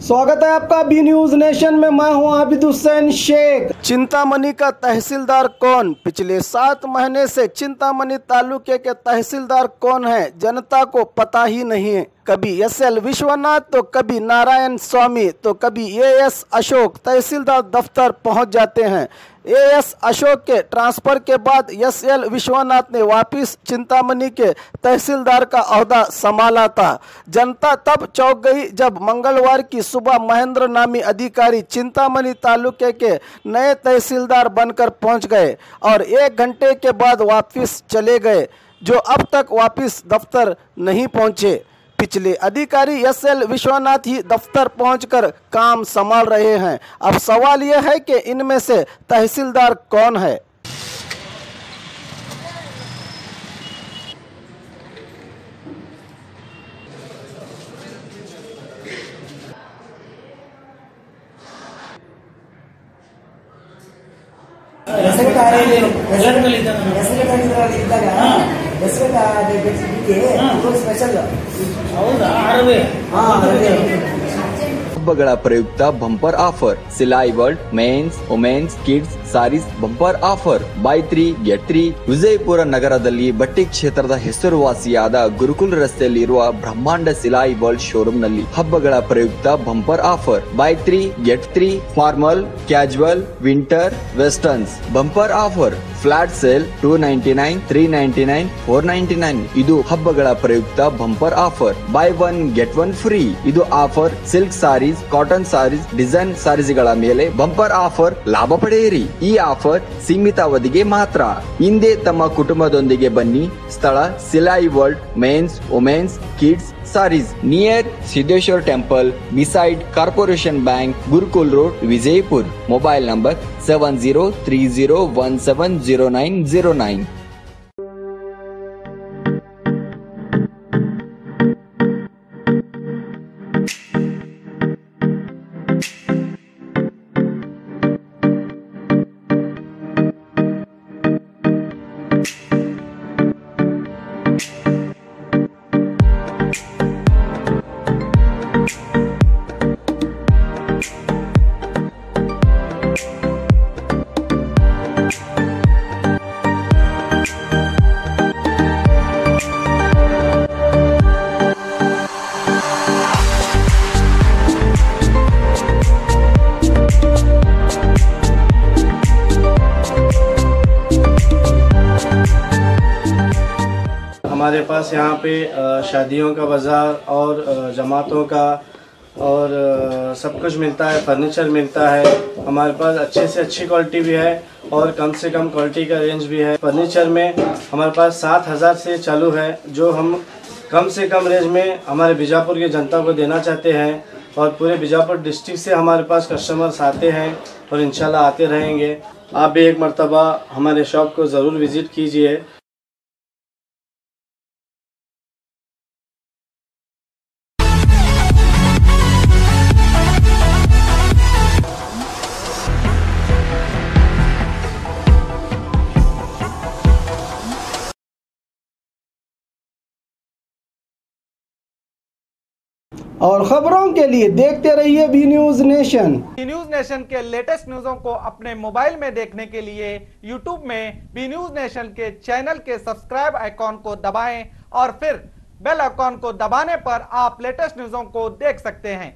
स्वागत है आपका बी न्यूज नेशन में। मैं हूं आबिद हुसैन शेख। चिंतामणि का तहसीलदार कौन? पिछले 7 महीने से चिंतामणि तालुके के तहसीलदार कौन है, जनता को पता ही नहीं है। कभी एस.एल. विश्वनाथ तो कभी नारायण स्वामी तो कभी ए.एस. अशोक तहसीलदार दफ्तर पहुंच जाते हैं। ए.एस. अशोक के ट्रांसफर के बाद एस.एल. विश्वनाथ ने वापस चिंतामणि के तहसीलदार का ओहदा संभाला था। जनता तब चौंक गई जब मंगलवार की सुबह महेंद्र नामी अधिकारी चिंतामणि तालुके के नए तहसीलदार बनकर पहुंच गए और 1 घंटे के बाद वापस चले गए, जो अब तक वापस दफ्तर नहीं पहुंचे। पिछले अधिकारी एस.एल. विश्वनाथ ही दफ्तर पहुंचकर काम संभाल रहे हैं। अब सवाल यह है कि इनमें से तहसीलदार कौन है? ಹಬ್ಬಗಳ ಪ್ರಯುಕ್ತ bumper offer Silai World men's women's kids sarees bumper offer buy 3 get 3 Vijayapura ನಗರದಲ್ಲಿ ಬಟ್ಟೆ ಕ್ಷೇತ್ರದ ಹೆಸರುವಾಸಿಯಾದ ಗುರುಕುಲ್ ರಸ್ತೆಯಲ್ಲಿರುವ ಬ್ರಹ್ಮಾಂಡ ಸಿಲಾಯಿ ವರ್ಲ್ಡ್ ಶೋರೂಮ್ ನಲ್ಲಿ ಹಬ್ಬಗಳ ಪ್ರಯುಕ್ತ bumper offer buy 3 get 3 formal casual winter westerns bumper offer flat sale 299 399 499 ಇದು ಹಬ್ಬಗಳ ಪ್ರಯುಕ್ತ bumper offer buy 1 get 1 free ಇದು offer silk sarees cotton sarees design ಸಾರೀಸ್ಗಳ ಮೇಲೆ ಬಂಪರ್ ಆಫರ್ ಲಾಭ ಪಡೆಯಿರಿ। ಈ ಆಫರ್ ಸೀಮಿತ ಅವಧಿಗೆ ಮಾತ್ರ। ಹಿಂದೆ ತಮ್ಮ ಕುಟುಂಬದೊಂದಿಗೆ ಬನ್ನಿ। ಸ್ಥಳ Silai World men's women's kids sarees near Siddheshwar temple beside Corporation Bank Gurukul road Vijayapur. Mobile number 7030170909। हमारे पास यहाँ पे शादियों का बाज़ार और जमातों का और सब कुछ मिलता है। फर्नीचर मिलता है। हमारे पास अच्छे से अच्छी क्वालिटी भी है और कम से कम क्वालिटी का रेंज भी है। फर्नीचर में हमारे पास 7,000 से चालू है, जो हम कम से कम रेंज में हमारे बीजापुर की जनता को देना चाहते हैं। और पूरे बीजापुर डिस्ट्रिक्ट से हमारे पास कस्टमर्स आते हैं और इंशाल्लाह आते रहेंगे। आप भी एक मर्तबा हमारे शॉप को ज़रूर विज़िट कीजिए। और खबरों के लिए देखते रहिए B news nation. B news nation के लेटेस्ट न्यूज़ों को अपने मोबाइल में देखने के लिए यूट्यूब में बी न्यूज नेशन के चैनल के सब्सक्राइब आइकॉन को दबाएं और फिर बेल आइकॉन को दबाने पर आप लेटेस्ट न्यूज़ों को देख सकते हैं।